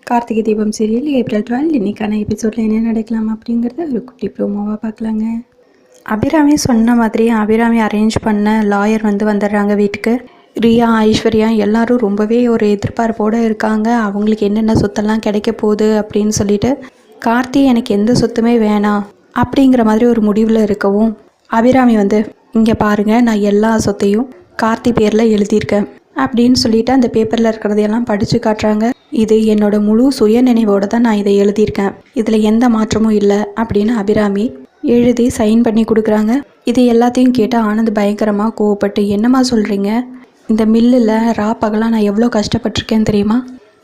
Karthigai Deepam serial April 12 இன்னைக்கான எபிசோடில் என்ன நடக்கலாம் அப்படிங்கிறத ஒரு குட்டி ப்ரோமோவாக பார்க்கலாங்க. அபிராமி சொன்ன மாதிரி அபிராமி அரேஞ்ச் பண்ண லாயர் வந்துடுறாங்க வீட்டுக்கு. ரியா, ஐஸ்வர்யா எல்லாரும் ரொம்பவே ஒரு எதிர்பார்ப்போடு இருக்காங்க. அவங்களுக்கு என்னென்ன சொத்தெல்லாம் கிடைக்க போகுது அப்படின்னு சொல்லிட்டு. கார்த்தி எனக்கு எந்த சொத்துமே வேணாம் அப்படிங்கிற மாதிரி ஒரு முடிவில் இருக்கவும் அபிராமி இங்கே பாருங்கள், நான் எல்லா சொத்தையும் கார்த்தி பேரில் எழுதியிருக்கேன் அப்படின்னு சொல்லிட்டு அந்த பேப்பரில் இருக்கிறதையெல்லாம் படித்து காட்டுறாங்க. இது என்னோட முழு சுய நினைவோடு தான் நான் இதை எழுதியிருக்கேன், இதில் எந்த மாற்றமும் இல்லை அப்படின்னு அபிராமி எழுதி சைன் பண்ணி கொடுக்குறாங்க. இது எல்லாத்தையும் கேட்டு ஆனந்த் பயங்கரமாக கோவப்பட்டு, என்னம்மா சொல்கிறீங்க, இந்த மில்லில் பகலாக நான் எவ்வளோ கஷ்டப்பட்டிருக்கேன் தெரியுமா,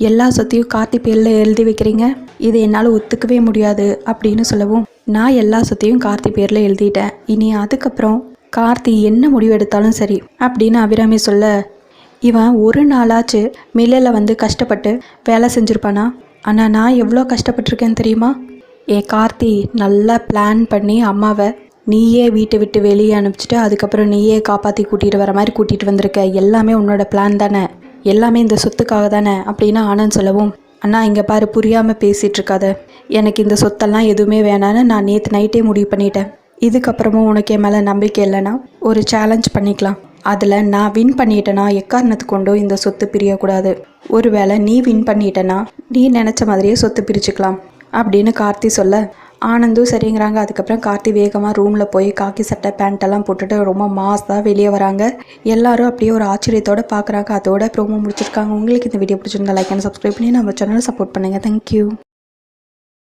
எல்லா சொத்தையும் கார்த்தி பேரில் எழுதி வைக்கிறீங்க, இது என்னால் ஒத்துக்கவே முடியாது அப்படின்னு சொல்லவும், நான் எல்லா சொத்தையும் கார்த்தி பேரில் எழுதிட்டேன், இனி அதுக்கப்புறம் கார்த்தி என்ன முடிவு எடுத்தாலும் சரி அப்படின்னு அபிராமி சொல்ல, இவன் ஒரு நாளாச்சு மில்லில் கஷ்டப்பட்டு வேலை செஞ்சுருப்பானா, ஆனால் நான் எவ்வளோ கஷ்டப்பட்டிருக்கேன் தெரியுமா, கார்த்தி நல்லா பிளான் பண்ணி அம்மாவை நீயே வீட்டை விட்டு வெளியே அனுப்பிச்சிட்டு அதுக்கப்புறம் நீயே காப்பாற்றி கூட்டிகிட்டு வர மாதிரி கூட்டிகிட்டு வந்திருக்க, எல்லாமே உன்னோட பிளான் தானே, எல்லாமே இந்த சொத்துக்காக தானே அப்படின்னு ஆனந்த் சொல்லவும், அண்ணா இங்கே பாரு, புரியாமல் பேசிகிட்டு இருக்காத, எனக்கு இந்த சொத்தெல்லாம் எதுவுமே வேணான்னு நான் நேற்று நைட்டே முடிவு பண்ணிட்டேன், இதுக்கப்புறமும் உனக்கு என் மேலே நம்பிக்கை இல்லைன்னா ஒரு சேலஞ்ச் பண்ணிக்கலாம், அதில் நான் வின் பண்ணிட்டேன்னா எக்காரணத்து கொண்டும் இந்த சொத்து பிரியக்கூடாது, ஒருவேளை நீ வின் பண்ணிட்டேன்னா நீ நினச்ச மாதிரியே சொத்து பிரிச்சுக்கலாம் அப்படின்னு கார்த்தி சொல்ல, ஆனந்தும் சரிங்கிறாங்க. அதுக்கப்புறம் கார்த்தி வேகமாக ரூமில் போய் காக்கி சட்டை பேண்ட்டெல்லாம் போட்டுட்டு ரொம்ப மாஸாக வெளியே வராங்க. எல்லாரும் அப்படியே ஒரு ஆச்சரியத்தோடு பார்க்குறாங்க. அதோட ப்ரோமோ முடிச்சிருக்காங்க. உங்களுக்கு இந்த வீடியோ பிடிச்சிருந்தா லைக் அண்ட் சப்ஸ்கிரைப் பண்ணி நம்ம சேனலை சப்போர்ட் பண்ணுங்கள். தேங்க்யூ.